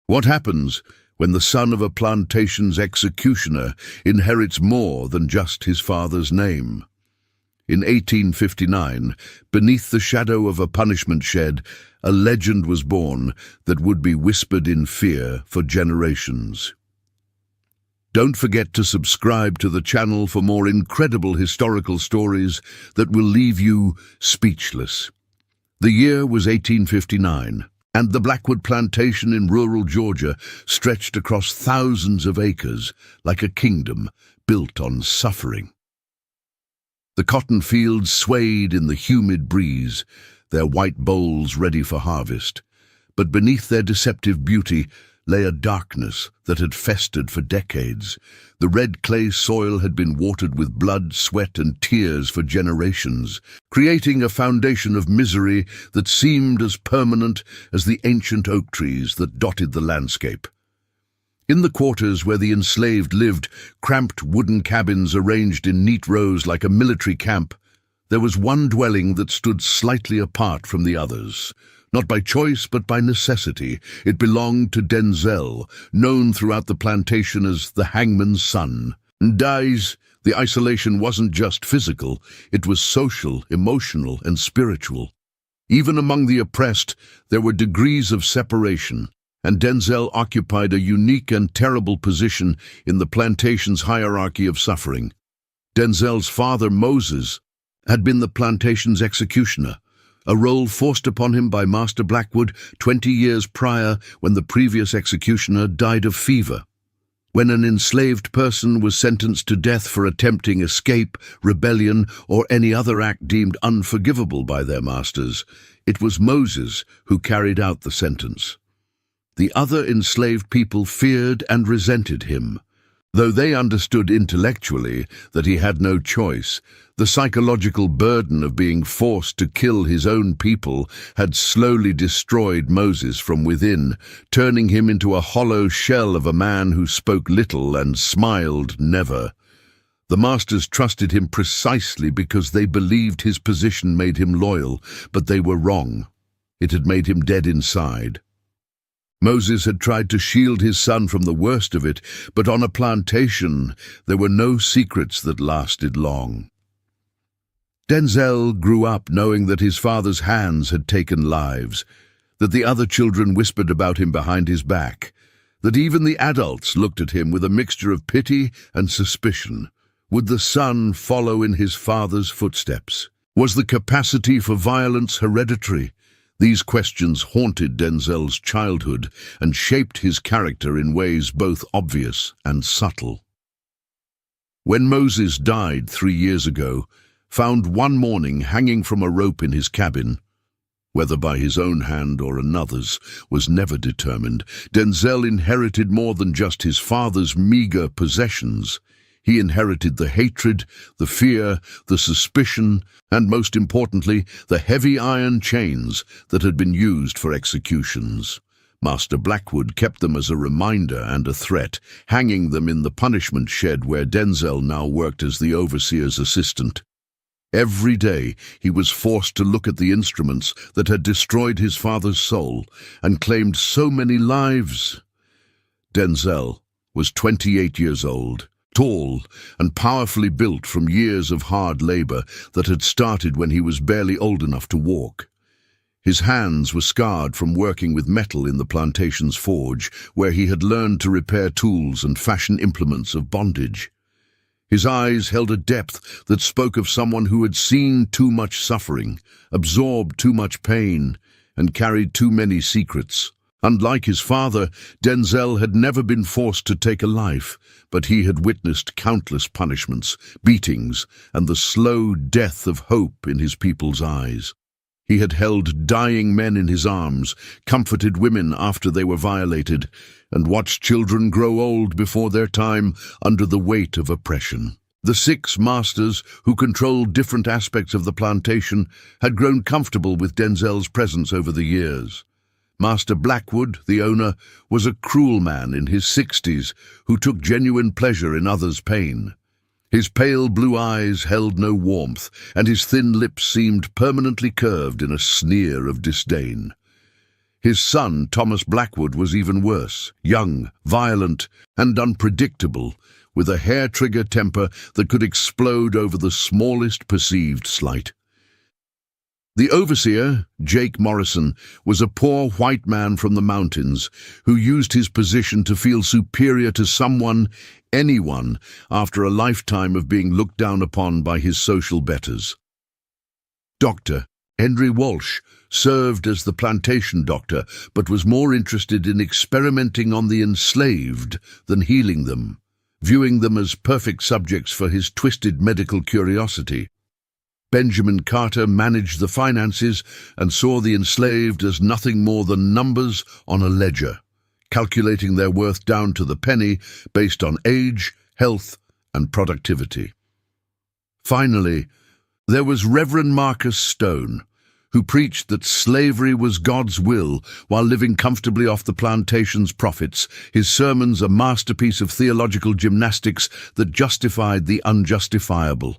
What happens when the son of a plantation's executioner inherits more than just his father's name? In 1859, beneath the shadow of a punishment shed, a legend was born that would be whispered in fear for generations. Don't forget to subscribe to the channel for more incredible historical stories that will leave you speechless. The year was 1859, and the Blackwood plantation in rural Georgia stretched across thousands of acres like a kingdom built on suffering. The cotton fields swayed in the humid breeze, their white bowls ready for harvest. But beneath their deceptive beauty lay a darkness that had festered for decades. The red clay soil had been watered with blood, sweat, and tears for generations, creating a foundation of misery that seemed as permanent as the ancient oak trees that dotted the landscape. In the quarters where the enslaved lived, cramped wooden cabins arranged in neat rows like a military camp, there was one dwelling that stood slightly apart from the others. Not by choice, but by necessity. It belonged to Denzel, known throughout the plantation as the Hangman's son. The isolation wasn't just physical, it was social, emotional, and spiritual. Even among the oppressed, there were degrees of separation, and Denzel occupied a unique and terrible position in the plantation's hierarchy of suffering. Denzel's father, Moses, had been the plantation's executioner, a role forced upon him by Master Blackwood 20 years prior when the previous executioner died of fever. When an enslaved person was sentenced to death for attempting escape, rebellion, or any other act deemed unforgivable by their masters, it was Moses who carried out the sentence. The other enslaved people feared and resented him. Though they understood intellectually that he had no choice, the psychological burden of being forced to kill his own people had slowly destroyed Moses from within, turning him into a hollow shell of a man who spoke little and smiled never. The masters trusted him precisely because they believed his position made him loyal, but they were wrong. It had made him dead inside. Moses had tried to shield his son from the worst of it, but on a plantation there were no secrets that lasted long. Denzel grew up knowing that his father's hands had taken lives, that the other children whispered about him behind his back, that even the adults looked at him with a mixture of pity and suspicion. Would the son follow in his father's footsteps? Was the capacity for violence hereditary? These questions haunted Denzel's childhood and shaped his character in ways both obvious and subtle. When Moses died 3 years ago, found one morning hanging from a rope in his cabin, whether by his own hand or another's was never determined, Denzel inherited more than just his father's meager possessions. He inherited the hatred, the fear, the suspicion, and most importantly, the heavy iron chains that had been used for executions. Master Blackwood kept them as a reminder and a threat, hanging them in the punishment shed where Denzel now worked as the overseer's assistant. Every day he was forced to look at the instruments that had destroyed his father's soul and claimed so many lives. Denzel was 28 years old. Tall and powerfully built from years of hard labor that had started when he was barely old enough to walk. His hands were scarred from working with metal in the plantation's forge, where he had learned to repair tools and fashion implements of bondage. His eyes held a depth that spoke of someone who had seen too much suffering, absorbed too much pain, and carried too many secrets. Unlike his father, Denzel had never been forced to take a life, but he had witnessed countless punishments, beatings, and the slow death of hope in his people's eyes. He had held dying men in his arms, comforted women after they were violated, and watched children grow old before their time under the weight of oppression. The 6 masters, who controlled different aspects of the plantation, had grown comfortable with Denzel's presence over the years. Master Blackwood, the owner, was a cruel man in his 60s who took genuine pleasure in others' pain. His pale blue eyes held no warmth, and his thin lips seemed permanently curved in a sneer of disdain. His son, Thomas Blackwood, was even worse, young, violent, and unpredictable, with a hair-trigger temper that could explode over the smallest perceived slight. The overseer, Jake Morrison, was a poor white man from the mountains who used his position to feel superior to someone, anyone, after a lifetime of being looked down upon by his social betters. Dr. Henry Walsh served as the plantation doctor, but was more interested in experimenting on the enslaved than healing them, viewing them as perfect subjects for his twisted medical curiosity. Benjamin Carter managed the finances and saw the enslaved as nothing more than numbers on a ledger, calculating their worth down to the penny based on age, health, and productivity. Finally, there was Reverend Marcus Stone, who preached that slavery was God's will while living comfortably off the plantation's profits, his sermons a masterpiece of theological gymnastics that justified the unjustifiable.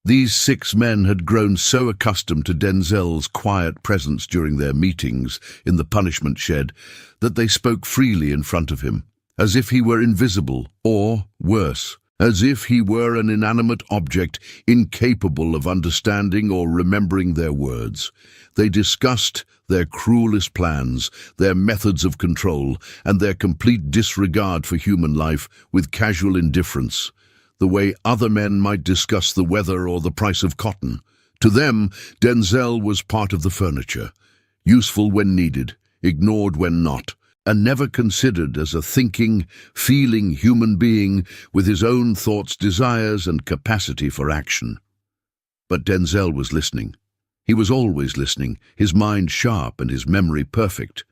These 6 men had grown so accustomed to Denzel's quiet presence during their meetings in the punishment shed that they spoke freely in front of him, as if he were invisible, or, worse, as if he were an inanimate object incapable of understanding or remembering their words. They discussed their cruelest plans, their methods of control, and their complete disregard for human life with casual indifference, the way other men might discuss the weather or the price of cotton. To them, Denzel was part of the furniture, useful when needed, ignored when not, and never considered as a thinking, feeling human being with his own thoughts, desires, and capacity for action. But Denzel was listening. He was always listening, his mind sharp and his memory perfect.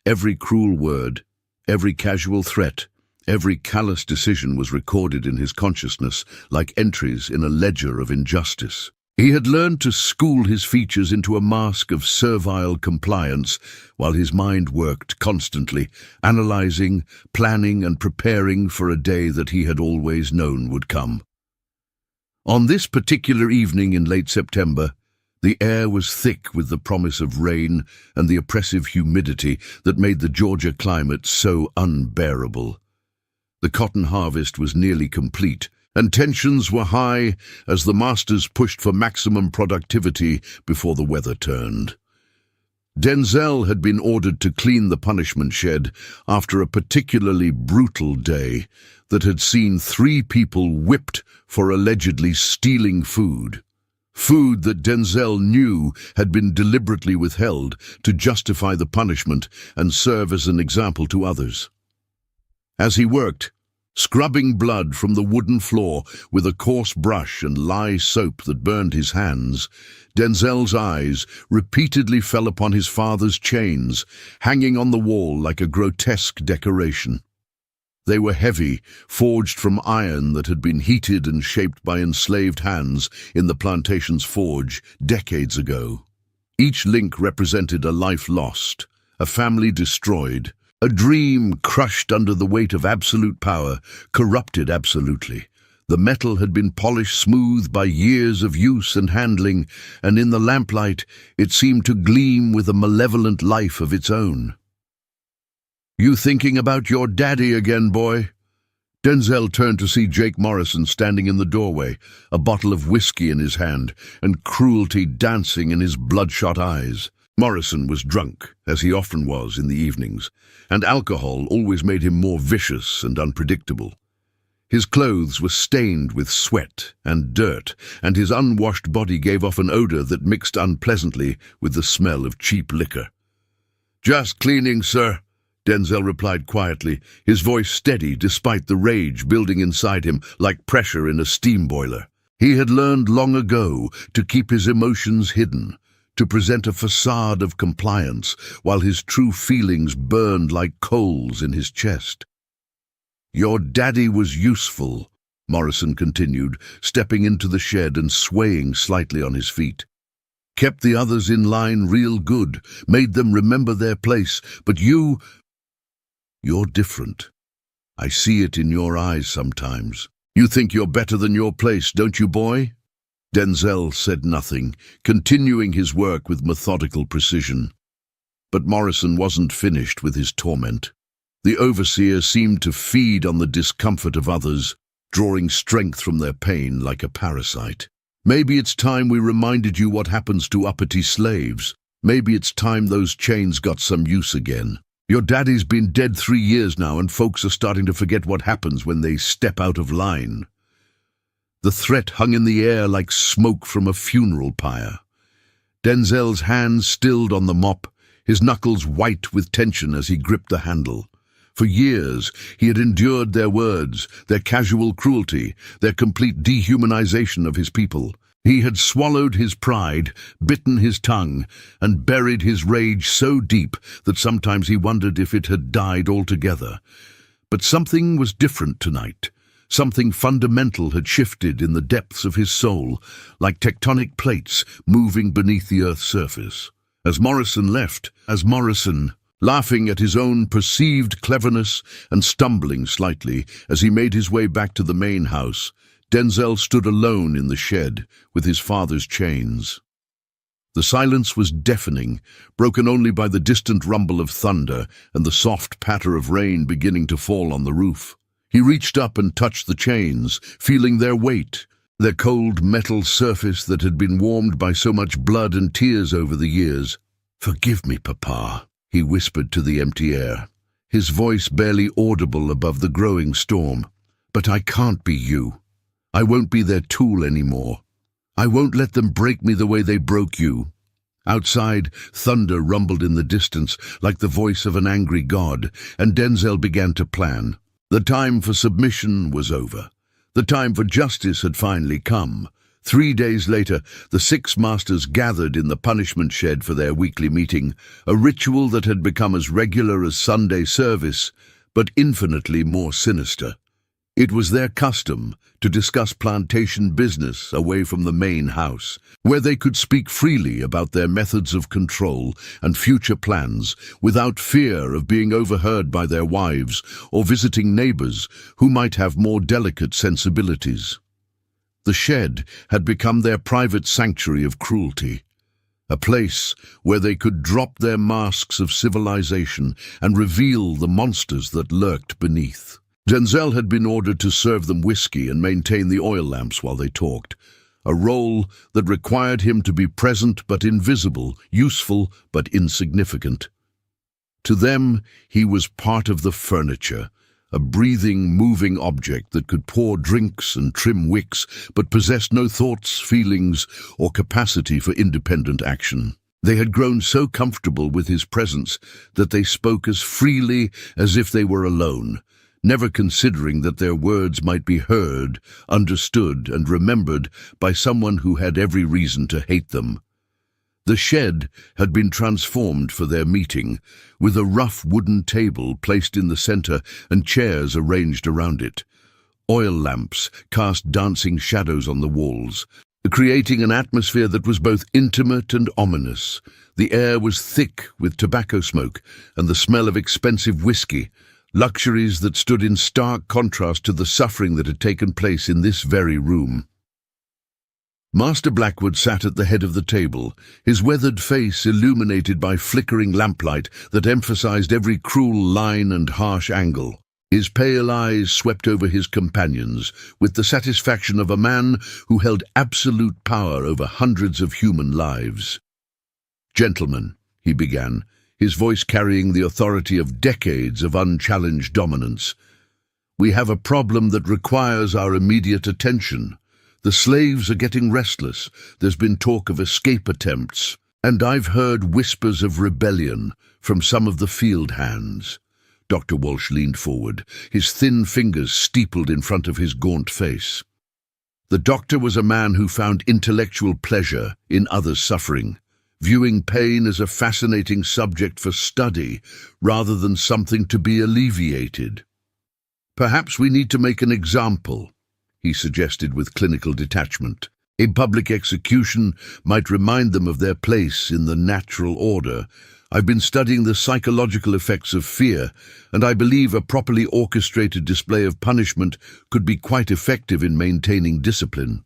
Every cruel word, every casual threat, every callous decision was recorded in his consciousness like entries in a ledger of injustice. He had learned to school his features into a mask of servile compliance while his mind worked constantly, analyzing, planning, and preparing for a day that he had always known would come. On this particular evening in late September, the air was thick with the promise of rain and the oppressive humidity that made the Georgia climate so unbearable. The cotton harvest was nearly complete, and tensions were high as the masters pushed for maximum productivity before the weather turned. Denzel had been ordered to clean the punishment shed after a particularly brutal day that had seen 3 people whipped for allegedly stealing food. Food that Denzel knew had been deliberately withheld to justify the punishment and serve as an example to others. As he worked, scrubbing blood from the wooden floor with a coarse brush and lye soap that burned his hands, Denzel's eyes repeatedly fell upon his father's chains, hanging on the wall like a grotesque decoration. They were heavy, forged from iron that had been heated and shaped by enslaved hands in the plantation's forge decades ago. Each link represented a life lost, a family destroyed, a dream crushed under the weight of absolute power, corrupted absolutely. The metal had been polished smooth by years of use and handling, and in the lamplight it seemed to gleam with a malevolent life of its own. "You thinking about your daddy again, boy?" Denzel turned to see Jake Morrison standing in the doorway, a bottle of whiskey in his hand, and cruelty dancing in his bloodshot eyes. Morrison was drunk, as he often was in the evenings, and alcohol always made him more vicious and unpredictable. His clothes were stained with sweat and dirt, and his unwashed body gave off an odor that mixed unpleasantly with the smell of cheap liquor. "Just cleaning, sir," Denzel replied quietly, his voice steady despite the rage building inside him like pressure in a steam boiler. He had learned long ago to keep his emotions hidden, to present a facade of compliance while his true feelings burned like coals in his chest. "Your daddy was useful," Morrison continued, stepping into the shed and swaying slightly on his feet. "Kept the others in line real good, made them remember their place, but you're different. I see it in your eyes sometimes. You think you're better than your place, don't you, boy?" Denzel said nothing, continuing his work with methodical precision. But Morrison wasn't finished with his torment. The overseer seemed to feed on the discomfort of others, drawing strength from their pain like a parasite. Maybe it's time we reminded you what happens to uppity slaves. Maybe it's time those chains got some use again. Your daddy's been dead 3 years now, and folks are starting to forget what happens when they step out of line. The threat hung in the air like smoke from a funeral pyre. Denzel's hands stilled on the mop, his knuckles white with tension as he gripped the handle. For years, he had endured their words, their casual cruelty, their complete dehumanization of his people. He had swallowed his pride, bitten his tongue, and buried his rage so deep that sometimes he wondered if it had died altogether. But something was different tonight. Something fundamental had shifted in the depths of his soul, like tectonic plates moving beneath the earth's surface. As Morrison left, laughing at his own perceived cleverness and stumbling slightly as he made his way back to the main house, Denzel stood alone in the shed with his father's chains. The silence was deafening, broken only by the distant rumble of thunder and the soft patter of rain beginning to fall on the roof. He reached up and touched the chains, feeling their weight, their cold metal surface that had been warmed by so much blood and tears over the years. "Forgive me, Papa," he whispered to the empty air, his voice barely audible above the growing storm. "But I can't be you. I won't be their tool anymore. I won't let them break me the way they broke you." Outside, thunder rumbled in the distance like the voice of an angry god, and Denzel began to plan. The time for submission was over. The time for justice had finally come. 3 days later, the 6 masters gathered in the punishment shed for their weekly meeting, a ritual that had become as regular as Sunday service, but infinitely more sinister. It was their custom to discuss plantation business away from the main house, where they could speak freely about their methods of control and future plans without fear of being overheard by their wives or visiting neighbors who might have more delicate sensibilities. The shed had become their private sanctuary of cruelty, a place where they could drop their masks of civilization and reveal the monsters that lurked beneath. Denzel had been ordered to serve them whiskey and maintain the oil lamps while they talked, a role that required him to be present but invisible, useful but insignificant. To them, he was part of the furniture, a breathing, moving object that could pour drinks and trim wicks, but possessed no thoughts, feelings, or capacity for independent action. They had grown so comfortable with his presence that they spoke as freely as if they were alone, never considering that their words might be heard, understood, and remembered by someone who had every reason to hate them. The shed had been transformed for their meeting, with a rough wooden table placed in the center and chairs arranged around it. Oil lamps cast dancing shadows on the walls, creating an atmosphere that was both intimate and ominous. The air was thick with tobacco smoke and the smell of expensive whiskey, luxuries that stood in stark contrast to the suffering that had taken place in this very room. Master Blackwood sat at the head of the table, his weathered face illuminated by flickering lamplight that emphasized every cruel line and harsh angle. His pale eyes swept over his companions with the satisfaction of a man who held absolute power over hundreds of human lives. "Gentlemen," he began, his voice carrying the authority of decades of unchallenged dominance, "we have a problem that requires our immediate attention. The slaves are getting restless. There's been talk of escape attempts, and I've heard whispers of rebellion from some of the field hands." Dr. Walsh leaned forward, his thin fingers steepled in front of his gaunt face. The doctor was a man who found intellectual pleasure in others' suffering, viewing pain as a fascinating subject for study rather than something to be alleviated. "Perhaps we need to make an example," he suggested with clinical detachment. "A public execution might remind them of their place in the natural order. I've been studying the psychological effects of fear, and I believe a properly orchestrated display of punishment could be quite effective in maintaining discipline."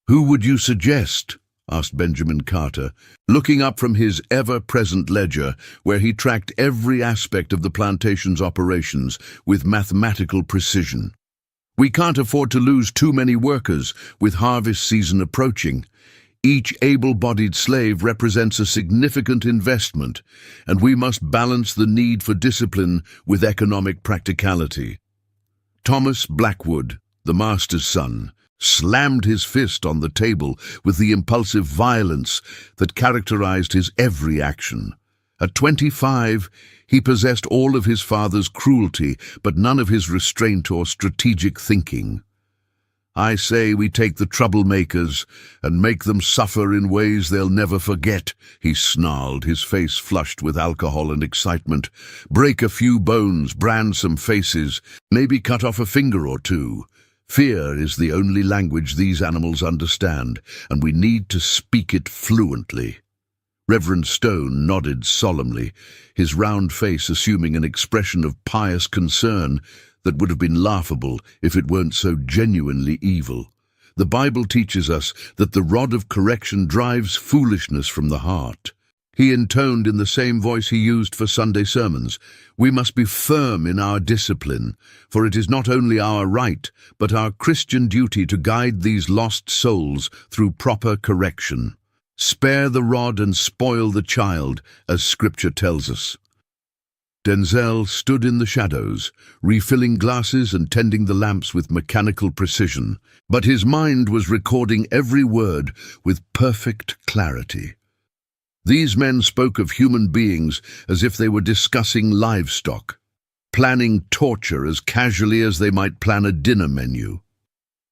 "Who would you suggest?" asked Benjamin Carter, looking up from his ever-present ledger where he tracked every aspect of the plantation's operations with mathematical precision. "We can't afford to lose too many workers with harvest season approaching. Each able-bodied slave represents a significant investment, and we must balance the need for discipline with economic practicality." Thomas Blackwood, the master's son, slammed his fist on the table with the impulsive violence that characterized his every action. At 25, he possessed all of his father's cruelty, but none of his restraint or strategic thinking. "I say we take the troublemakers and make them suffer in ways they'll never forget," he snarled, his face flushed with alcohol and excitement. "Break a few bones, brand some faces, maybe cut off a finger or two. Fear is the only language these animals understand, and we need to speak it fluently." Reverend Stone nodded solemnly, his round face assuming an expression of pious concern that would have been laughable if it weren't so genuinely evil. The Bible teaches us that the rod of correction drives foolishness from the heart. He intoned in the same voice he used for Sunday sermons, "We must be firm in our discipline, for it is not only our right, but our Christian duty to guide these lost souls through proper correction. Spare the rod and spoil the child, as Scripture tells us." Denzel stood in the shadows, refilling glasses and tending the lamps with mechanical precision, but his mind was recording every word with perfect clarity. These men spoke of human beings as if they were discussing livestock, planning torture as casually as they might plan a dinner menu.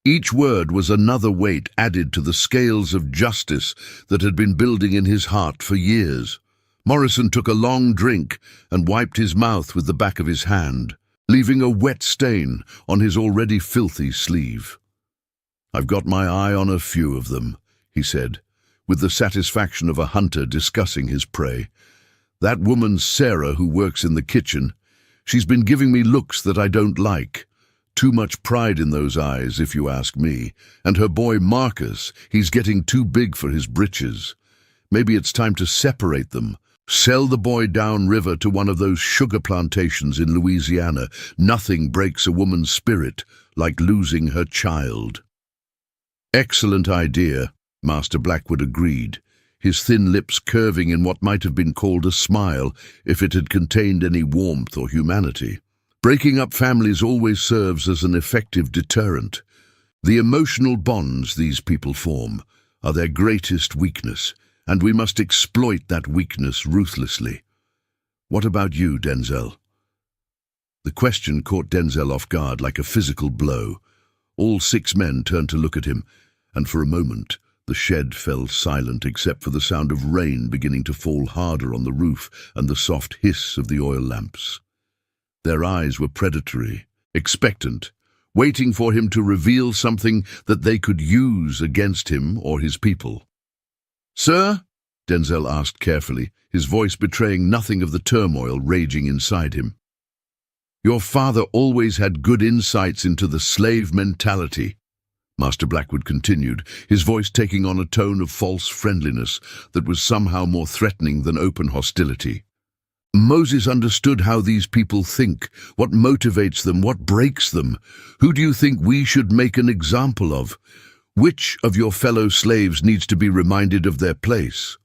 Each word was another weight added to the scales of justice that had been building in his heart for years. Morrison took a long drink and wiped his mouth with the back of his hand, leaving a wet stain on his already filthy sleeve. "I've got my eye on a few of them," he said, with the satisfaction of a hunter discussing his prey. "That woman Sarah who works in the kitchen, she's been giving me looks that I don't like. Too much pride in those eyes, if you ask me. And her boy Marcus, he's getting too big for his britches. Maybe it's time to separate them. Sell the boy downriver to one of those sugar plantations in Louisiana. Nothing breaks a woman's spirit like losing her child." "Excellent idea," Master Blackwood agreed, his thin lips curving in what might have been called a smile if it had contained any warmth or humanity. "Breaking up families always serves as an effective deterrent. The emotional bonds these people form are their greatest weakness, and we must exploit that weakness ruthlessly. What about you, Denzel?" The question caught Denzel off guard like a physical blow. All 6 men turned to look at him, and for a moment the shed fell silent except for the sound of rain beginning to fall harder on the roof and the soft hiss of the oil lamps. Their eyes were predatory, expectant, waiting for him to reveal something that they could use against him or his people. "Sir?" Denzel asked carefully, his voice betraying nothing of the turmoil raging inside him. "Your father always had good insights into the slave mentality," Master Blackwood continued, his voice taking on a tone of false friendliness that was somehow more threatening than open hostility. "Moses understood how these people think, what motivates them, what breaks them. Who do you think we should make an example of? Which of your fellow slaves needs to be reminded of their place?"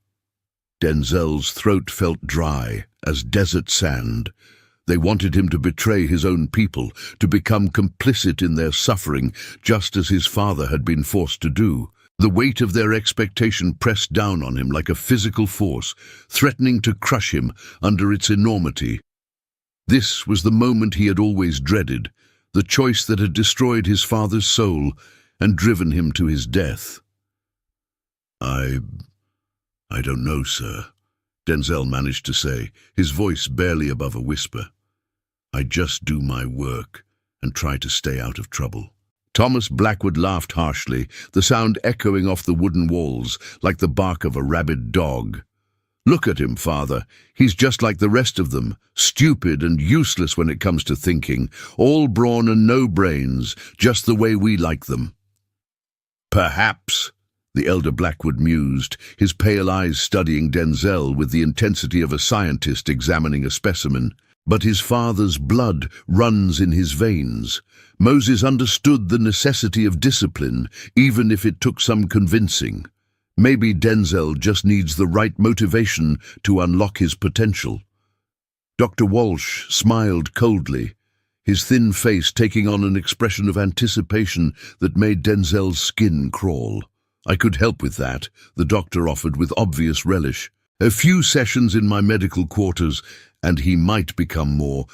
Denzel's throat felt dry as desert sand. They wanted him to betray his own people, to become complicit in their suffering, just as his father had been forced to do. The weight of their expectation pressed down on him like a physical force, threatening to crush him under its enormity. This was the moment he had always dreaded, the choice that had destroyed his father's soul and driven him to his death. I don't know, sir," Denzel managed to say, his voice barely above a whisper. "I just do my work and try to stay out of trouble." Thomas Blackwood laughed harshly, the sound echoing off the wooden walls like the bark of a rabid dog. "Look at him, father. He's just like the rest of them, stupid and useless when it comes to thinking, all brawn and no brains, just the way we like them." "Perhaps," the elder Blackwood mused, his pale eyes studying Denzel with the intensity of a scientist examining a specimen. But his father's blood runs in his veins. Moses understood the necessity of discipline, even if it took some convincing. Maybe Denzel just needs the right motivation to unlock his potential. Dr. Walsh smiled coldly, his thin face taking on an expression of anticipation that made Denzel's skin crawl. "I could help with that," the doctor offered with obvious relish. "A few sessions in my medical quarters, and he might become more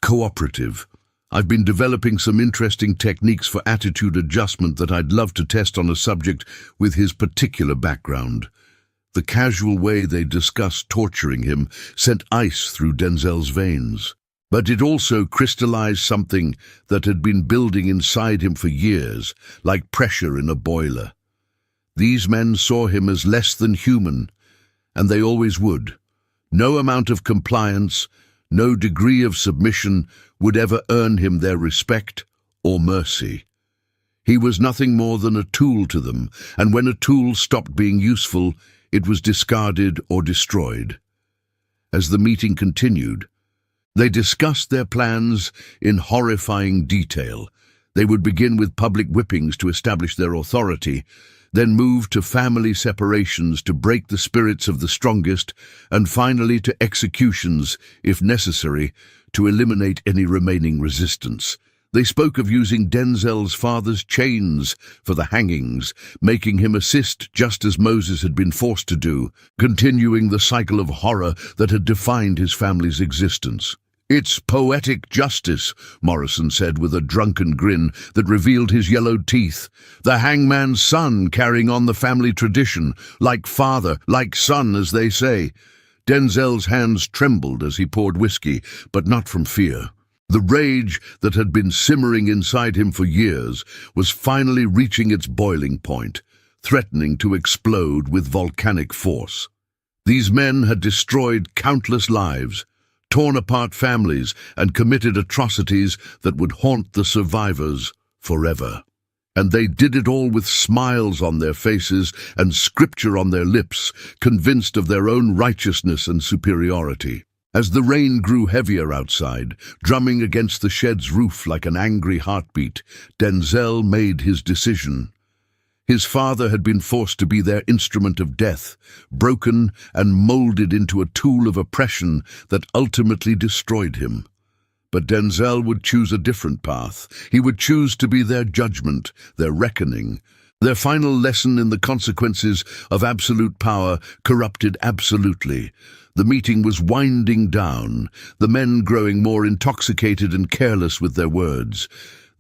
cooperative. I've been developing some interesting techniques for attitude adjustment that I'd love to test on a subject with his particular background." The casual way they discussed torturing him sent ice through Denzel's veins. But it also crystallized something that had been building inside him for years, like pressure in a boiler. These men saw him as less than human, and they always would. No amount of compliance, no degree of submission would ever earn him their respect or mercy. He was nothing more than a tool to them, and when a tool stopped being useful, it was discarded or destroyed. As the meeting continued, they discussed their plans in horrifying detail. They would begin with public whippings to establish their authority, then move to family separations to break the spirits of the strongest, and finally to executions, if necessary, to eliminate any remaining resistance. They spoke of using Denzel's father's chains for the hangings, making him assist just as Moses had been forced to do, continuing the cycle of horror that had defined his family's existence. "It's poetic justice," Morrison said with a drunken grin that revealed his yellowed teeth. "The hangman's son carrying on the family tradition, like father, like son, as they say." Denzel's hands trembled as he poured whiskey, but not from fear. The rage that had been simmering inside him for years was finally reaching its boiling point, threatening to explode with volcanic force. These men had destroyed countless lives, torn apart families, and committed atrocities that would haunt the survivors forever. And they did it all with smiles on their faces and scripture on their lips, convinced of their own righteousness and superiority. As the rain grew heavier outside, drumming against the shed's roof like an angry heartbeat, Denzel made his decision. His father had been forced to be their instrument of death, broken and molded into a tool of oppression that ultimately destroyed him. But Denzel would choose a different path. He would choose to be their judgment, their reckoning, their final lesson in the consequences of absolute power corrupted absolutely. The meeting was winding down, the men growing more intoxicated and careless with their words.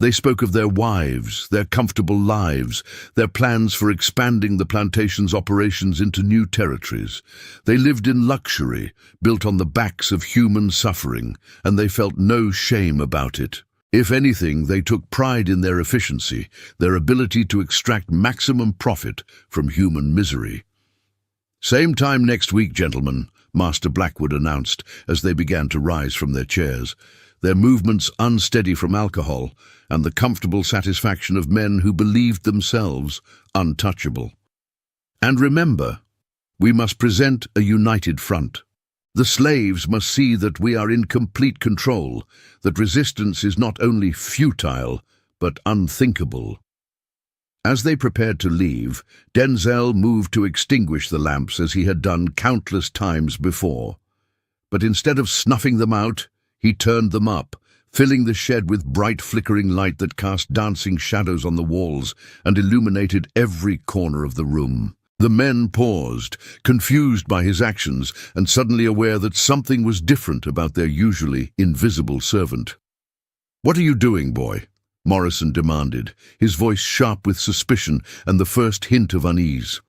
They spoke of their wives, their comfortable lives, their plans for expanding the plantation's operations into new territories. They lived in luxury, built on the backs of human suffering, and they felt no shame about it. If anything, they took pride in their efficiency, their ability to extract maximum profit from human misery. "Same time next week, gentlemen," Master Blackwood announced as they began to rise from their chairs, their movements unsteady from alcohol and the comfortable satisfaction of men who believed themselves untouchable. "And remember, we must present a united front. The slaves must see that we are in complete control, that resistance is not only futile, but unthinkable." As they prepared to leave, Denzel moved to extinguish the lamps as he had done countless times before. But instead of snuffing them out, he turned them up, filling the shed with bright flickering light that cast dancing shadows on the walls and illuminated every corner of the room. The men paused, confused by his actions and suddenly aware that something was different about their usually invisible servant. "What are you doing, boy?" Morrison demanded, his voice sharp with suspicion and the first hint of unease.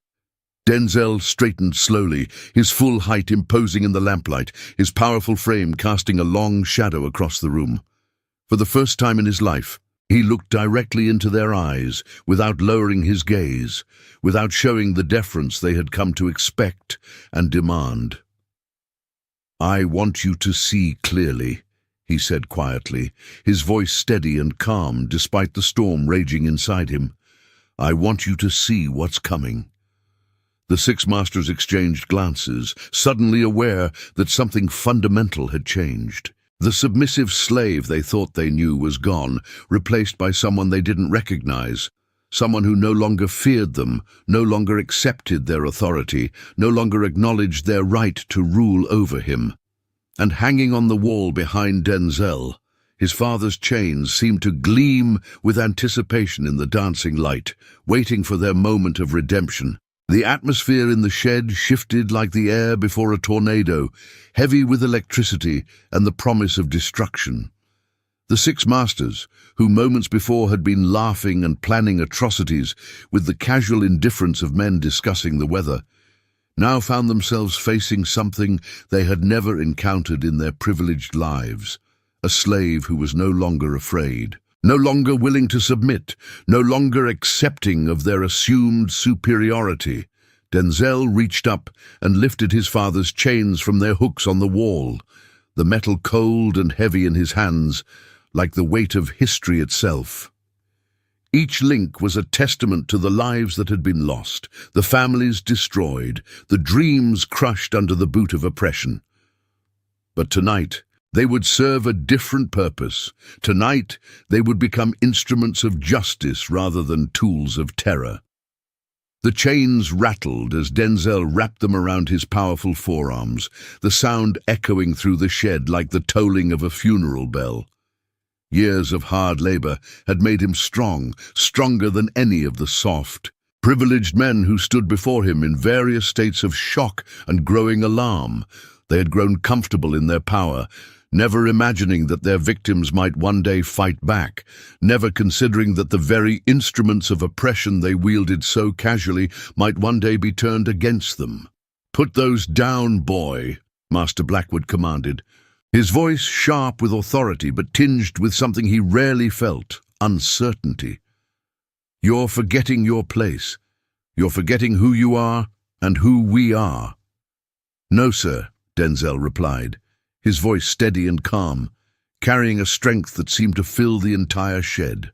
Denzel straightened slowly, his full height imposing in the lamplight, his powerful frame casting a long shadow across the room. For the first time in his life, he looked directly into their eyes, without lowering his gaze, without showing the deference they had come to expect and demand. "I want you to see clearly," he said quietly, his voice steady and calm despite the storm raging inside him. I want you to see what's coming." The six masters exchanged glances, suddenly aware that something fundamental had changed. The submissive slave they thought they knew was gone, replaced by someone they didn't recognize. Someone who no longer feared them, no longer accepted their authority, no longer acknowledged their right to rule over him. And hanging on the wall behind Denzel, his father's chains seemed to gleam with anticipation in the dancing light, waiting for their moment of redemption. The atmosphere in the shed shifted like the air before a tornado, heavy with electricity and the promise of destruction. The six masters, who moments before had been laughing and planning atrocities with the casual indifference of men discussing the weather, now found themselves facing something they had never encountered in their privileged lives: a slave who was no longer afraid, no longer willing to submit, no longer accepting of their assumed superiority. Denzel reached up and lifted his father's chains from their hooks on the wall, the metal cold and heavy in his hands, like the weight of history itself. Each link was a testament to the lives that had been lost, the families destroyed, the dreams crushed under the boot of oppression. But tonight, they would serve a different purpose. Tonight, they would become instruments of justice rather than tools of terror. The chains rattled as Denzel wrapped them around his powerful forearms, the sound echoing through the shed like the tolling of a funeral bell. Years of hard labor had made him strong, stronger than any of the soft, privileged men who stood before him in various states of shock and growing alarm. They had grown comfortable in their power, never imagining that their victims might one day fight back, never considering that the very instruments of oppression they wielded so casually might one day be turned against them. "Put those down, boy," Master Blackwood commanded, his voice sharp with authority but tinged with something he rarely felt: uncertainty. "You're forgetting your place. You're forgetting who you are and who we are." "No, sir," Denzel replied, his voice steady and calm, carrying a strength that seemed to fill the entire shed.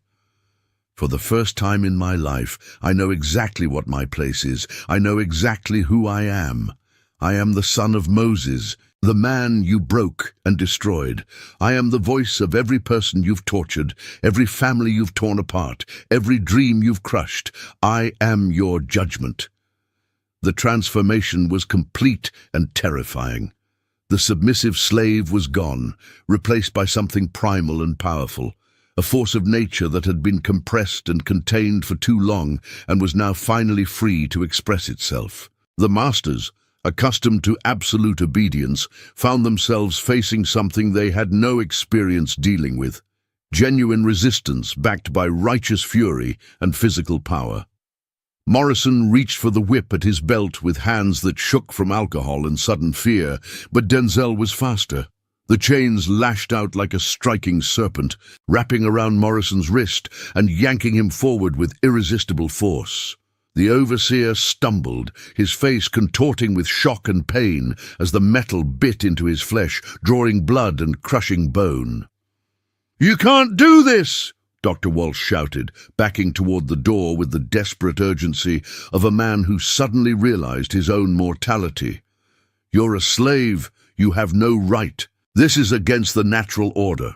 "For the first time in my life, I know exactly what my place is. I know exactly who I am. I am the son of Moses, the man you broke and destroyed. I am the voice of every person you've tortured, every family you've torn apart, every dream you've crushed. I am your judgment." The transformation was complete and terrifying. The submissive slave was gone, replaced by something primal and powerful, a force of nature that had been compressed and contained for too long and was now finally free to express itself. The masters, accustomed to absolute obedience, found themselves facing something they had no experience dealing with: genuine resistance backed by righteous fury and physical power. Morrison reached for the whip at his belt with hands that shook from alcohol and sudden fear, but Denzel was faster. The chains lashed out like a striking serpent, wrapping around Morrison's wrist and yanking him forward with irresistible force. The overseer stumbled, his face contorting with shock and pain as the metal bit into his flesh, drawing blood and crushing bone. "You can't do this!" Dr. Walsh shouted, backing toward the door with the desperate urgency of a man who suddenly realized his own mortality. "You're a slave. You have no right. This is against the natural order."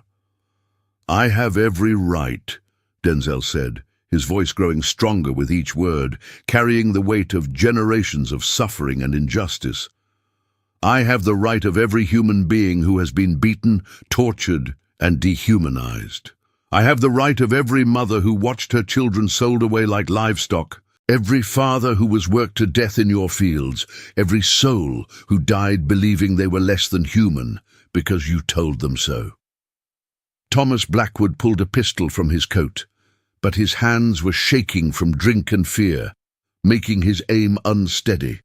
"I have every right," Denzel said, his voice growing stronger with each word, carrying the weight of generations of suffering and injustice. "I have the right of every human being who has been beaten, tortured, and dehumanized. I have the right of every mother who watched her children sold away like livestock, every father who was worked to death in your fields, every soul who died believing they were less than human because you told them so." Thomas Blackwood pulled a pistol from his coat, but his hands were shaking from drink and fear, making his aim unsteady.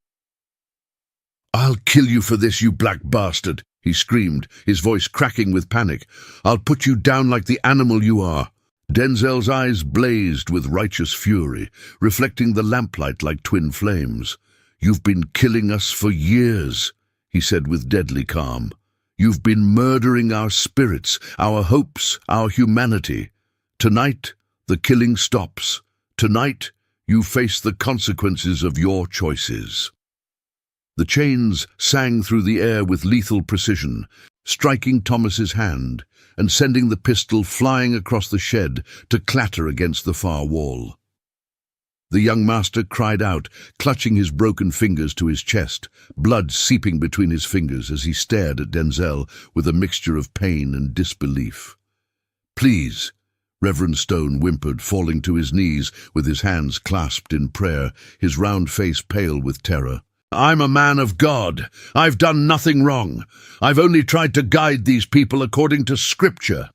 "I'll kill you for this, you black bastard," he screamed, his voice cracking with panic. "I'll put you down like the animal you are." Denzel's eyes blazed with righteous fury, reflecting the lamplight like twin flames. "You've been killing us for years," he said with deadly calm. "You've been murdering our spirits, our hopes, our humanity. Tonight, the killing stops. Tonight, You face the consequences of your choices." The chains sang through the air with lethal precision, striking Thomas's hand and sending the pistol flying across the shed to clatter against the far wall. The young master cried out, clutching his broken fingers to his chest, blood seeping between his fingers as he stared at Denzel with a mixture of pain and disbelief. "Please," Reverend Stone whimpered, falling to his knees with his hands clasped in prayer, his round face pale with terror. "I'm a man of God. I've done nothing wrong. I've only tried to guide these people according to Scripture."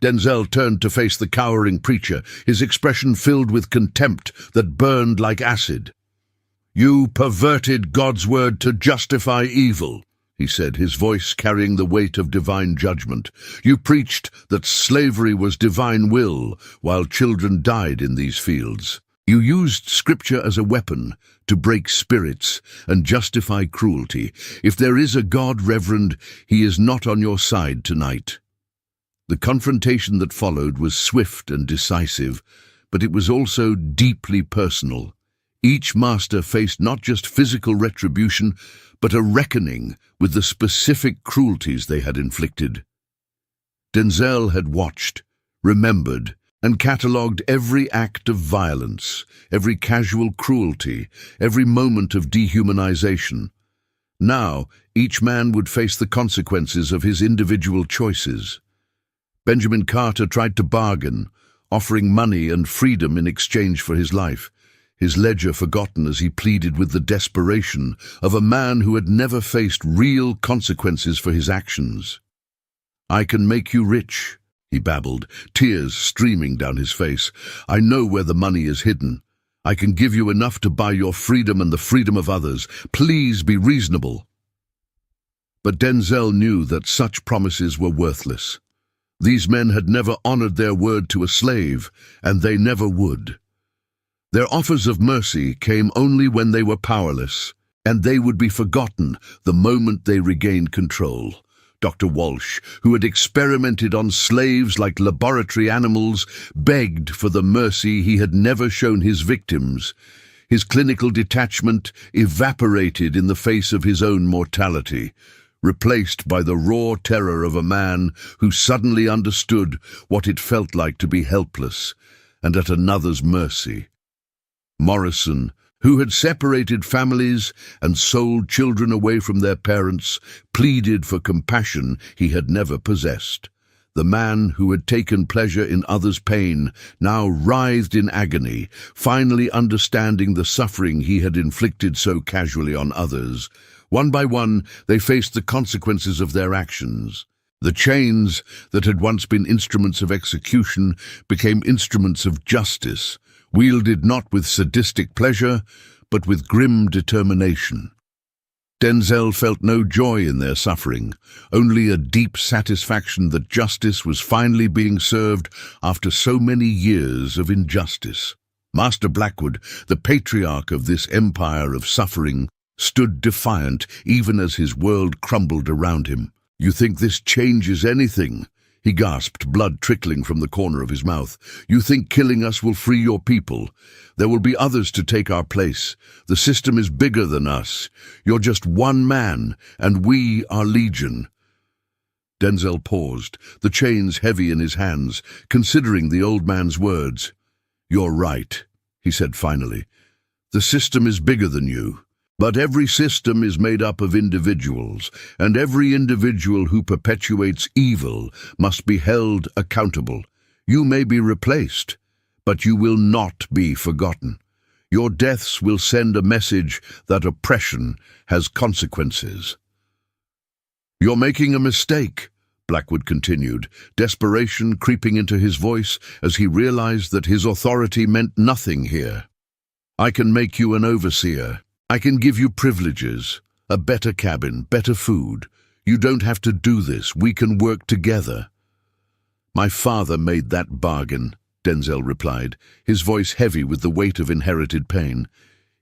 Denzel turned to face the cowering preacher, his expression filled with contempt that burned like acid. "You perverted God's word to justify evil," he said, his voice carrying the weight of divine judgment. "You preached that slavery was divine will, while children died in these fields. You used Scripture as a weapon to break spirits and justify cruelty. If there is a God, Reverend, he is not on your side tonight." The confrontation that followed was swift and decisive, but it was also deeply personal. Each master faced not just physical retribution, but a reckoning with the specific cruelties they had inflicted. Denzel had watched, remembered, and catalogued every act of violence, every casual cruelty, every moment of dehumanization. Now, each man would face the consequences of his individual choices. Benjamin Carter tried to bargain, offering money and freedom in exchange for his life, his ledger forgotten as he pleaded with the desperation of a man who had never faced real consequences for his actions. "I can make you rich," he babbled, tears streaming down his face. "I know where the money is hidden. I can give you enough to buy your freedom and the freedom of others. Please be reasonable." But Denzel knew that such promises were worthless. These men had never honored their word to a slave, and they never would. Their offers of mercy came only when they were powerless, and they would be forgotten the moment they regained control. Dr. Walsh, who had experimented on slaves like laboratory animals, begged for the mercy he had never shown his victims. His clinical detachment evaporated in the face of his own mortality, replaced by the raw terror of a man who suddenly understood what it felt like to be helpless and at another's mercy. Morrison, who had separated families and sold children away from their parents, pleaded for compassion he had never possessed. The man who had taken pleasure in others' pain now writhed in agony, finally understanding the suffering he had inflicted so casually on others. One by one, they faced the consequences of their actions. The chains that had once been instruments of execution became instruments of justice, wielded not with sadistic pleasure, but with grim determination. Denzel felt no joy in their suffering, only a deep satisfaction that justice was finally being served after so many years of injustice. Master Blackwood, the patriarch of this empire of suffering, stood defiant even as his world crumbled around him. "You think this changes anything?" he gasped, blood trickling from the corner of his mouth. "You think killing us will free your people? There will be others to take our place. The system is bigger than us. You're just one man, and we are legion." Denzel paused, the chains heavy in his hands, considering the old man's words. "You're right," he said finally. "The system is bigger than you. But every system is made up of individuals, and every individual who perpetuates evil must be held accountable. You may be replaced, but you will not be forgotten. Your deaths will send a message that oppression has consequences." "You're making a mistake," Blackwood continued, desperation creeping into his voice as he realized that his authority meant nothing here. "I can make you an overseer. I can give you privileges, a better cabin, better food. You don't have to do this. We can work together." "My father made that bargain," Denzel replied, his voice heavy with the weight of inherited pain.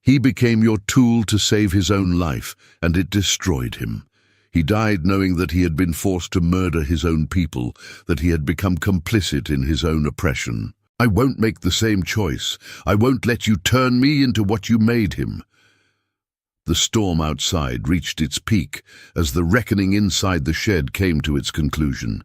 "He became your tool to save his own life, and it destroyed him. He died knowing that he had been forced to murder his own people, that he had become complicit in his own oppression. I won't make the same choice. I won't let you turn me into what you made him." The storm outside reached its peak as the reckoning inside the shed came to its conclusion.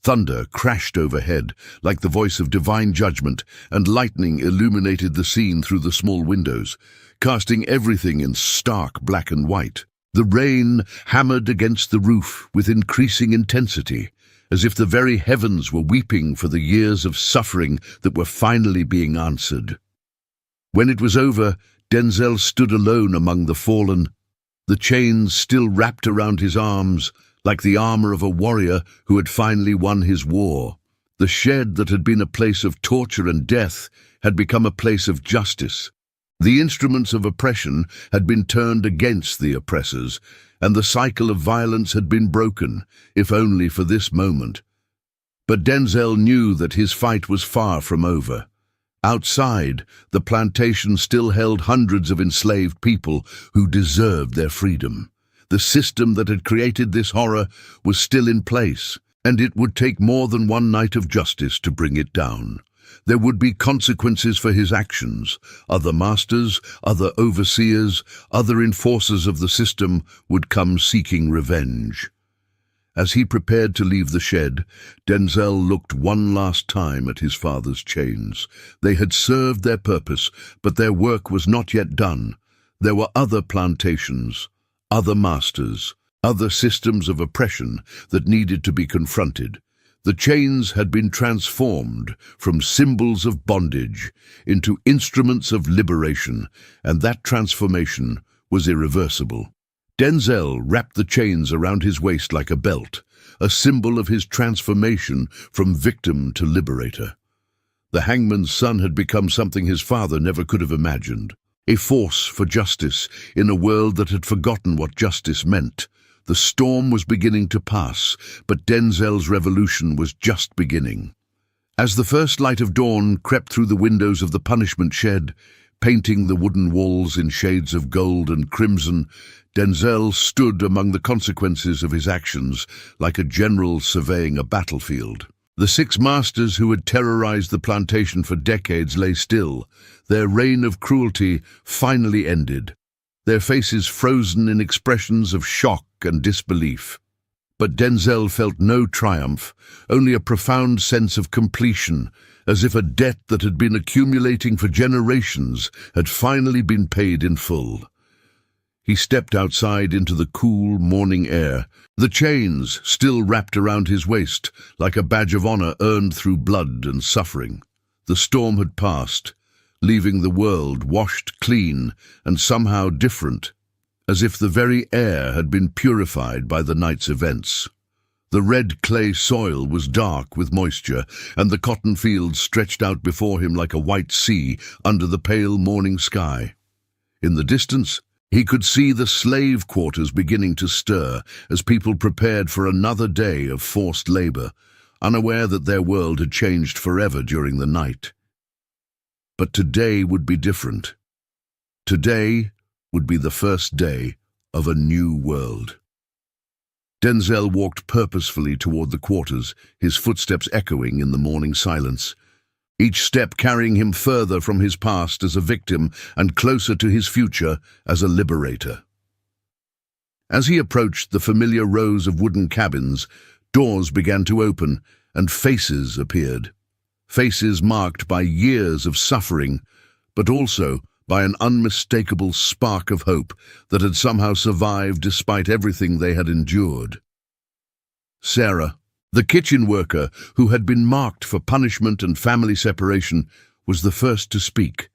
Thunder crashed overhead like the voice of divine judgment, and lightning illuminated the scene through the small windows, casting everything in stark black and white. The rain hammered against the roof with increasing intensity, as if the very heavens were weeping for the years of suffering that were finally being answered. When it was over, Denzel stood alone among the fallen, the chains still wrapped around his arms, like the armor of a warrior who had finally won his war. The shed that had been a place of torture and death had become a place of justice. The instruments of oppression had been turned against the oppressors, and the cycle of violence had been broken, if only for this moment. But Denzel knew that his fight was far from over. Outside, the plantation still held hundreds of enslaved people who deserved their freedom. The system that had created this horror was still in place, and it would take more than one night of justice to bring it down. There would be consequences for his actions. Other masters, other overseers, other enforcers of the system would come seeking revenge. As he prepared to leave the shed, Denzel looked one last time at his father's chains. They had served their purpose, but their work was not yet done. There were other plantations, other masters, other systems of oppression that needed to be confronted. The chains had been transformed from symbols of bondage into instruments of liberation, and that transformation was irreversible. Denzel wrapped the chains around his waist like a belt, a symbol of his transformation from victim to liberator. The hangman's son had become something his father never could have imagined, a force for justice in a world that had forgotten what justice meant. The storm was beginning to pass, but Denzel's revolution was just beginning. As the first light of dawn crept through the windows of the punishment shed, painting the wooden walls in shades of gold and crimson, Denzel stood among the consequences of his actions like a general surveying a battlefield. The 6 masters who had terrorized the plantation for decades lay still, their reign of cruelty finally ended, their faces frozen in expressions of shock and disbelief. But Denzel felt no triumph, only a profound sense of completion, as if a debt that had been accumulating for generations had finally been paid in full. He stepped outside into the cool morning air, the chains still wrapped around his waist like a badge of honor earned through blood and suffering. The storm had passed, leaving the world washed clean and somehow different, as if the very air had been purified by the night's events. The red clay soil was dark with moisture, and the cotton fields stretched out before him like a white sea under the pale morning sky. In the distance, he could see the slave quarters beginning to stir as people prepared for another day of forced labor, unaware that their world had changed forever during the night. But today would be different. Today would be the first day of a new world. Denzel walked purposefully toward the quarters, his footsteps echoing in the morning silence, each step carrying him further from his past as a victim and closer to his future as a liberator. As he approached the familiar rows of wooden cabins, doors began to open and faces appeared. Faces marked by years of suffering, but also by an unmistakable spark of hope that had somehow survived despite everything they had endured. Sarah, the kitchen worker who had been marked for punishment and family separation, was the first to speak.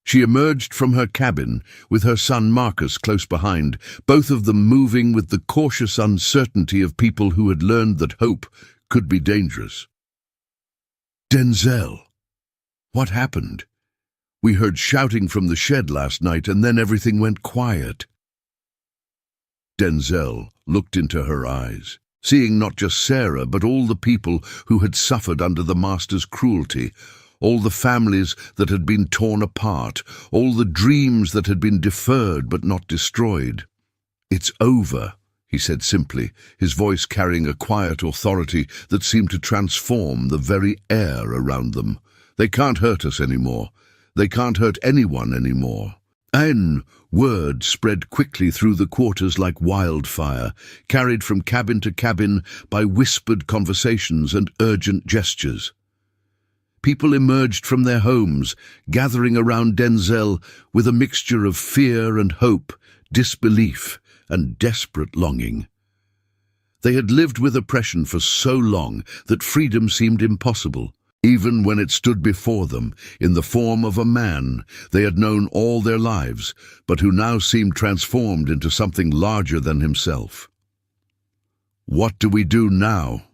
She emerged from her cabin with her son Marcus close behind, both of them moving with the cautious uncertainty of people who had learned that hope could be dangerous. "Denzel, what happened? We heard shouting from the shed last night, and then everything went quiet." Denzel looked into her eyes, seeing not just Sarah, but all the people who had suffered under the master's cruelty, all the families that had been torn apart, all the dreams that had been deferred but not destroyed. "It's over," he said simply, his voice carrying a quiet authority that seemed to transform the very air around them. "They can't hurt us anymore. They can't hurt anyone anymore." Word spread quickly through the quarters like wildfire, carried from cabin to cabin by whispered conversations and urgent gestures. People emerged from their homes, gathering around Denzel with a mixture of fear and hope, disbelief and desperate longing. They had lived with oppression for so long that freedom seemed impossible. Even when it stood before them, in the form of a man they had known all their lives, but who now seemed transformed into something larger than himself. "What do we do now?"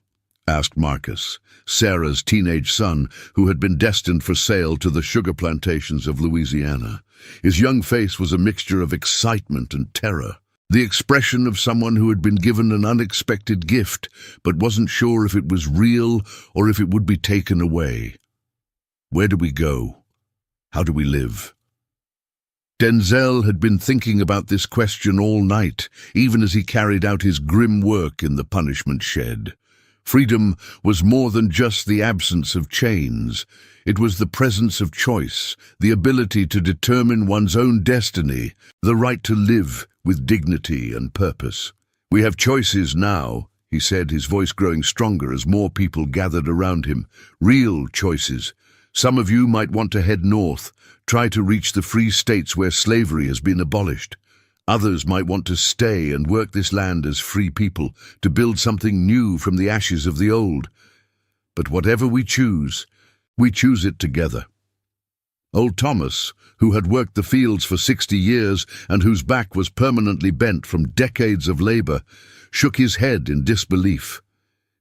asked Marcus, Sarah's teenage son, who had been destined for sale to the sugar plantations of Louisiana. His young face was a mixture of excitement and terror, the expression of someone who had been given an unexpected gift, but wasn't sure if it was real or if it would be taken away. "Where do we go? How do we live?" Denzel had been thinking about this question all night, even as he carried out his grim work in the punishment shed. Freedom was more than just the absence of chains. It was the presence of choice, the ability to determine one's own destiny, the right to live with dignity and purpose. "We have choices now," he said, his voice growing stronger as more people gathered around him. "Real choices. Some of you might want to head north, try to reach the free states where slavery has been abolished. Others might want to stay and work this land as free people, to build something new from the ashes of the old. But whatever we choose it together." Old Thomas, who had worked the fields for 60 years and whose back was permanently bent from decades of labor, shook his head in disbelief.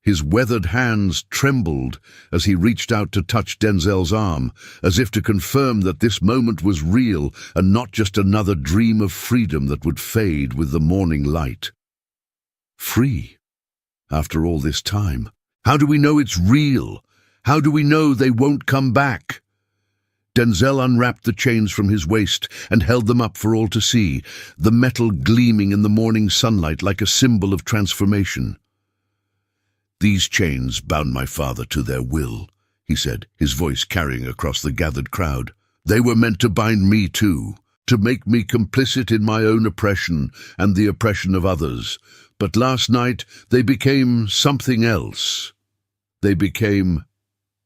His weathered hands trembled as he reached out to touch Denzel's arm, as if to confirm that this moment was real and not just another dream of freedom that would fade with the morning light. Free? After all this time? How do we know it's real? How do we know they won't come back? Denzel unwrapped the chains from his waist and held them up for all to see, the metal gleaming in the morning sunlight like a symbol of transformation. "These chains bound my father to their will," he said, his voice carrying across the gathered crowd. "They were meant to bind me too, to make me complicit in my own oppression and the oppression of others. But last night they became something else. They became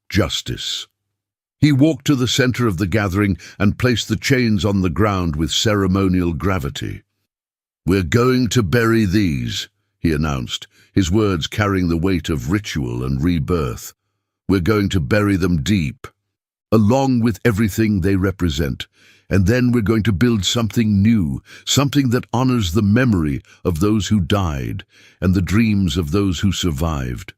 justice." He walked to the center of the gathering and placed the chains on the ground with ceremonial gravity. "We're going to bury these," he announced, his words carrying the weight of ritual and rebirth. "We're going to bury them deep, along with everything they represent, and then we're going to build something new, something that honors the memory of those who died and the dreams of those who survived."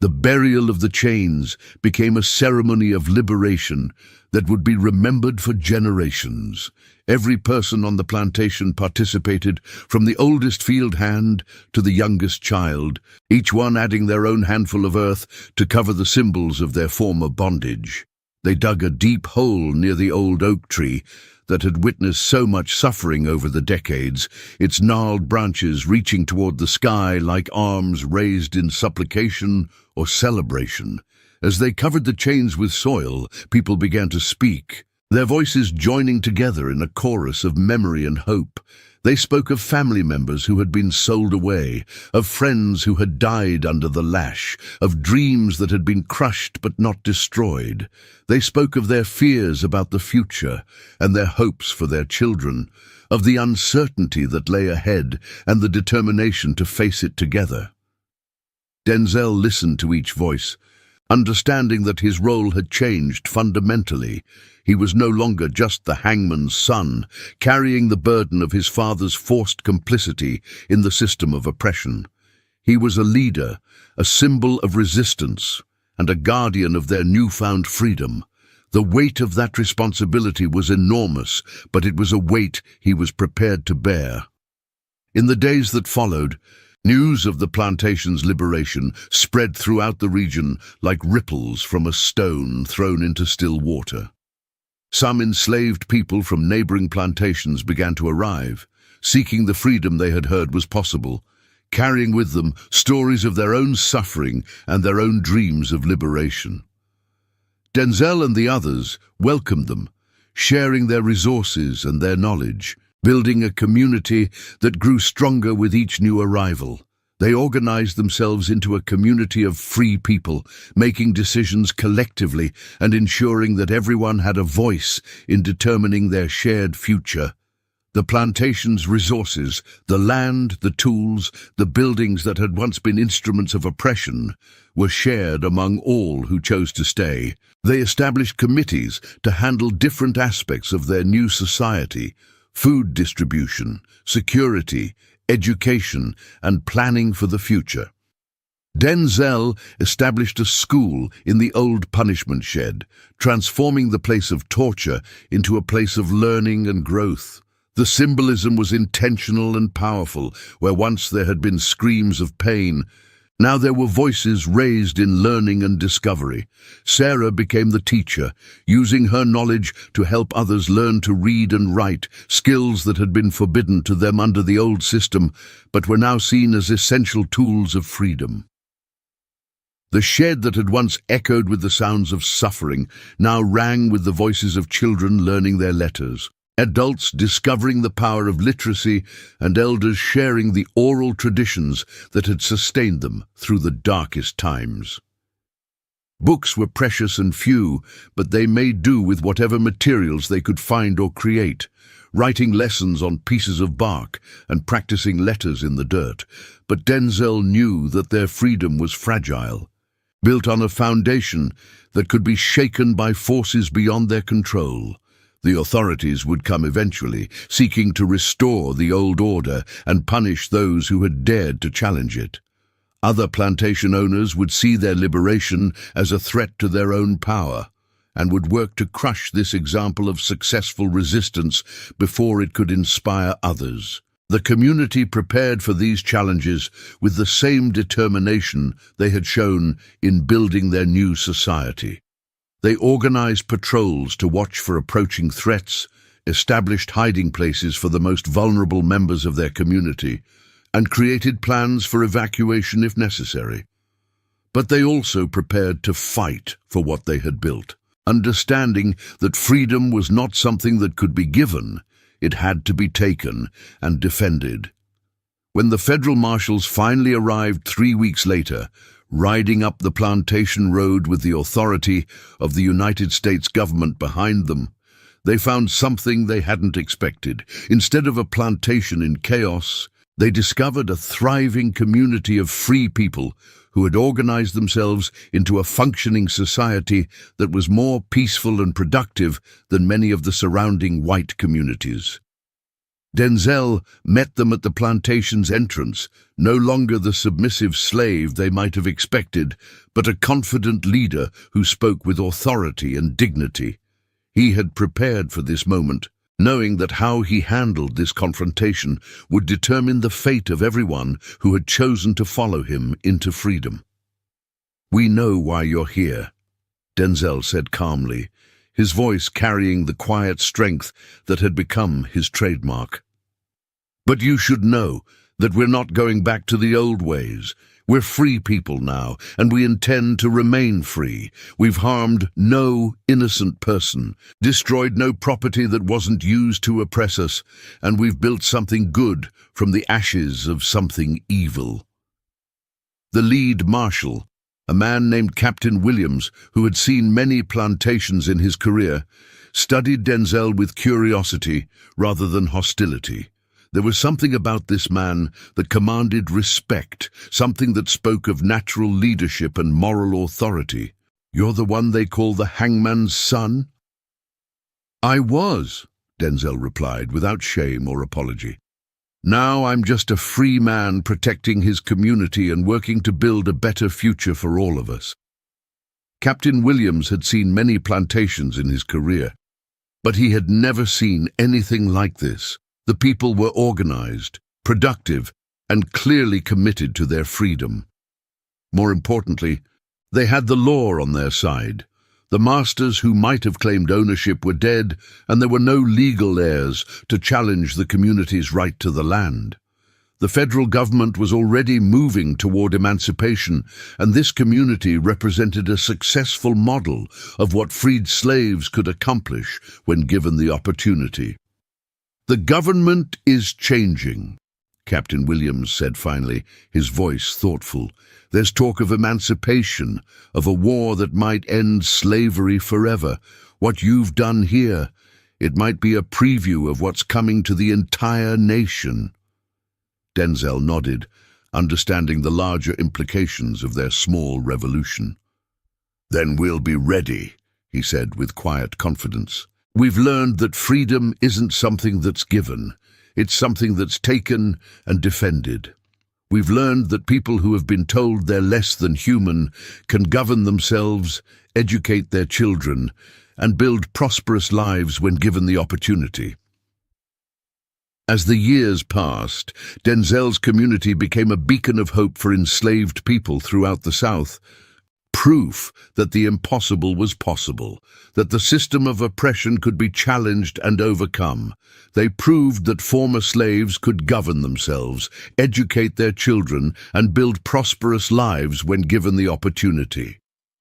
The burial of the chains became a ceremony of liberation that would be remembered for generations. Every person on the plantation participated, from the oldest field hand to the youngest child, each one adding their own handful of earth to cover the symbols of their former bondage. They dug a deep hole near the old oak tree that had witnessed so much suffering over the decades, its gnarled branches reaching toward the sky like arms raised in supplication or celebration. As they covered the chains with soil, people began to speak, their voices joining together in a chorus of memory and hope. They spoke of family members who had been sold away, of friends who had died under the lash, of dreams that had been crushed but not destroyed. They spoke of their fears about the future and their hopes for their children, of the uncertainty that lay ahead and the determination to face it together. Denzel listened to each voice, understanding that his role had changed fundamentally. He was no longer just the hangman's son, carrying the burden of his father's forced complicity in the system of oppression. He was a leader, a symbol of resistance, and a guardian of their newfound freedom. The weight of that responsibility was enormous, but it was a weight he was prepared to bear. In the days that followed, news of the plantation's liberation spread throughout the region like ripples from a stone thrown into still water. Some enslaved people from neighboring plantations began to arrive, seeking the freedom they had heard was possible, carrying with them stories of their own suffering and their own dreams of liberation. Denzel and the others welcomed them, sharing their resources and their knowledge, building a community that grew stronger with each new arrival. They organized themselves into a community of free people, making decisions collectively and ensuring that everyone had a voice in determining their shared future. The plantation's resources, the land, the tools, the buildings that had once been instruments of oppression, were shared among all who chose to stay. They established committees to handle different aspects of their new society: food distribution, security, education, and planning for the future. Denzel established a school in the old punishment shed, transforming the place of torture into a place of learning and growth. The symbolism was intentional and powerful. Where once there had been screams of pain, now there were voices raised in learning and discovery. Sarah became the teacher, using her knowledge to help others learn to read and write, skills that had been forbidden to them under the old system, but were now seen as essential tools of freedom. The shed that had once echoed with the sounds of suffering now rang with the voices of children learning their letters, adults discovering the power of literacy, and elders sharing the oral traditions that had sustained them through the darkest times. Books were precious and few, but they made do with whatever materials they could find or create, writing lessons on pieces of bark and practicing letters in the dirt. But Denzel knew that their freedom was fragile, built on a foundation that could be shaken by forces beyond their control. The authorities would come eventually, seeking to restore the old order and punish those who had dared to challenge it. Other plantation owners would see their liberation as a threat to their own power, and would work to crush this example of successful resistance before it could inspire others. The community prepared for these challenges with the same determination they had shown in building their new society. They organized patrols to watch for approaching threats, established hiding places for the most vulnerable members of their community, and created plans for evacuation if necessary. But they also prepared to fight for what they had built, understanding that freedom was not something that could be given, it had to be taken and defended. When the federal marshals finally arrived 3 weeks later, riding up the plantation road with the authority of the United States government behind them, they found something they hadn't expected. Instead of a plantation in chaos, they discovered a thriving community of free people who had organized themselves into a functioning society that was more peaceful and productive than many of the surrounding white communities. Denzel met them at the plantation's entrance, no longer the submissive slave they might have expected, but a confident leader who spoke with authority and dignity. He had prepared for this moment, knowing that how he handled this confrontation would determine the fate of everyone who had chosen to follow him into freedom. "We know why you're here," Denzel said calmly, his voice carrying the quiet strength that had become his trademark. "But you should know that we're not going back to the old ways. We're free people now, and we intend to remain free. We've harmed no innocent person, destroyed no property that wasn't used to oppress us, and we've built something good from the ashes of something evil." The lead marshal, a man named Captain Williams, who had seen many plantations in his career, studied Denzel with curiosity rather than hostility. There was something about this man that commanded respect, something that spoke of natural leadership and moral authority. "You're the one they call the Hangman's son?" "I was," Denzel replied, without shame or apology. "Now I'm just a free man protecting his community and working to build a better future for all of us." Captain Williams had seen many plantations in his career, but he had never seen anything like this. The people were organized, productive, and clearly committed to their freedom. More importantly, they had the law on their side. The masters who might have claimed ownership were dead, and there were no legal heirs to challenge the community's right to the land. The federal government was already moving toward emancipation, and this community represented a successful model of what freed slaves could accomplish when given the opportunity. "The government is changing," Captain Williams said finally, his voice thoughtful. "There's talk of emancipation, of a war that might end slavery forever. What you've done here, it might be a preview of what's coming to the entire nation." Denzel nodded, understanding the larger implications of their small revolution. "Then we'll be ready," he said with quiet confidence. "We've learned that freedom isn't something that's given. It's something that's taken and defended. We've learned that people who have been told they're less than human can govern themselves, educate their children, and build prosperous lives when given the opportunity." As the years passed, Denzel's community became a beacon of hope for enslaved people throughout the South. Proof that the impossible was possible, that the system of oppression could be challenged and overcome. They proved that former slaves could govern themselves, educate their children, and build prosperous lives when given the opportunity.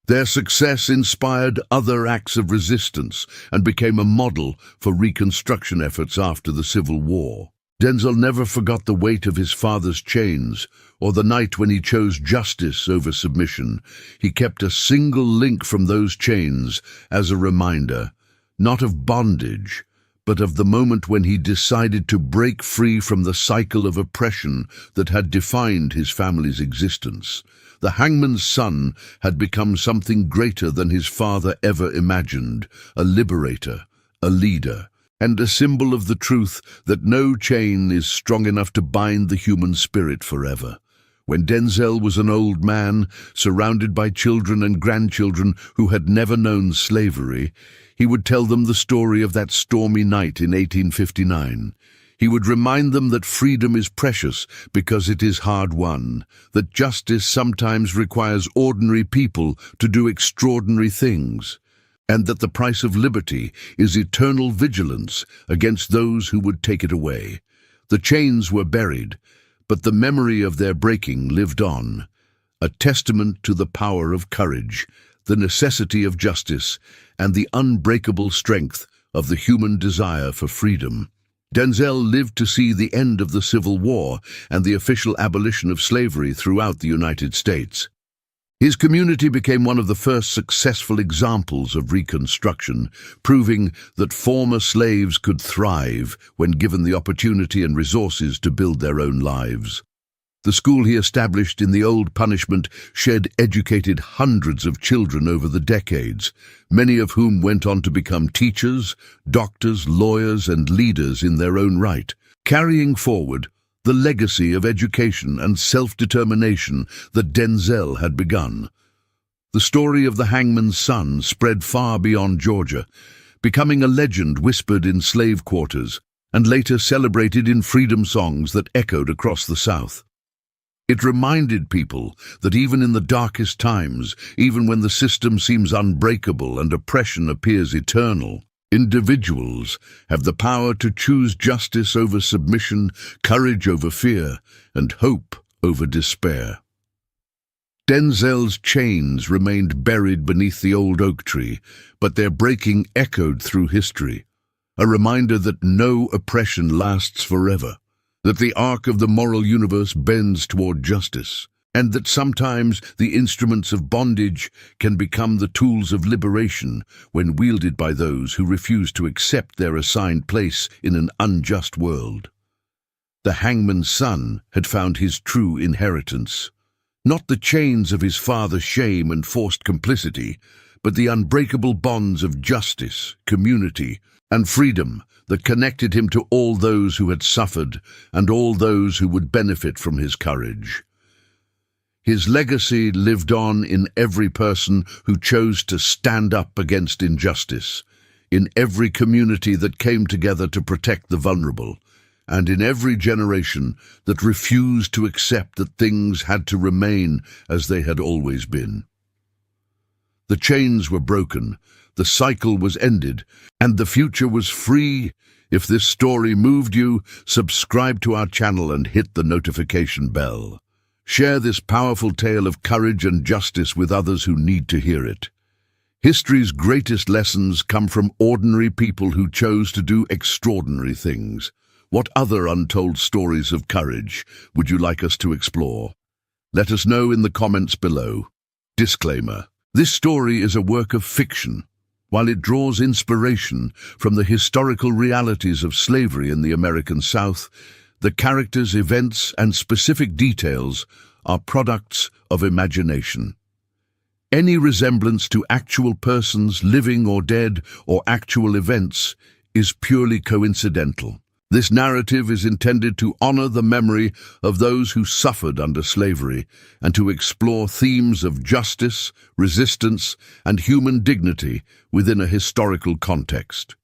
Their success inspired other acts of resistance and became a model for Reconstruction efforts after the Civil War. Denzel never forgot the weight of his father's chains, or the night when he chose justice over submission. He kept a single link from those chains as a reminder, not of bondage, but of the moment when he decided to break free from the cycle of oppression that had defined his family's existence. The hangman's son had become something greater than his father ever imagined, a liberator, a leader, and a symbol of the truth that no chain is strong enough to bind the human spirit forever. When Denzel was an old man, surrounded by children and grandchildren who had never known slavery, he would tell them the story of that stormy night in 1859. He would remind them that freedom is precious because it is hard-won, that justice sometimes requires ordinary people to do extraordinary things, and that the price of liberty is eternal vigilance against those who would take it away. The chains were buried, but the memory of their breaking lived on, a testament to the power of courage, the necessity of justice, and the unbreakable strength of the human desire for freedom. Denzel lived to see the end of the Civil War and the official abolition of slavery throughout the United States. His community became one of the first successful examples of Reconstruction, proving that former slaves could thrive when given the opportunity and resources to build their own lives. The school he established in the old punishment shed educated hundreds of children over the decades, many of whom went on to become teachers, doctors, lawyers, and leaders in their own right, carrying forward the legacy of education and self-determination that Denzel had begun. The story of the hangman's son spread far beyond Georgia, becoming a legend whispered in slave quarters and later celebrated in freedom songs that echoed across the South. It reminded people that even in the darkest times, even when the system seems unbreakable and oppression appears eternal, individuals have the power to choose justice over submission, courage over fear, and hope over despair. Denzel's chains remained buried beneath the old oak tree, but their breaking echoed through history, a reminder that no oppression lasts forever, that the arc of the moral universe bends toward justice, and that sometimes the instruments of bondage can become the tools of liberation when wielded by those who refuse to accept their assigned place in an unjust world. The hangman's son had found his true inheritance, not the chains of his father's shame and forced complicity, but the unbreakable bonds of justice, community, and freedom that connected him to all those who had suffered and all those who would benefit from his courage. His legacy lived on in every person who chose to stand up against injustice, in every community that came together to protect the vulnerable, and in every generation that refused to accept that things had to remain as they had always been. The chains were broken, the cycle was ended, and the future was free, If this story moved you, subscribe to our channel and hit the notification bell. Share this powerful tale of courage and justice with others who need to hear it. History's greatest lessons come from ordinary people who chose to do extraordinary things. What other untold stories of courage would you like us to explore? Let us know in the comments below. Disclaimer: this story is a work of fiction. While it draws inspiration from the historical realities of slavery in the American South, the characters, events, and specific details are products of imagination. Any resemblance to actual persons, living or dead, or actual events is purely coincidental. This narrative is intended to honor the memory of those who suffered under slavery and to explore themes of justice, resistance, and human dignity within a historical context.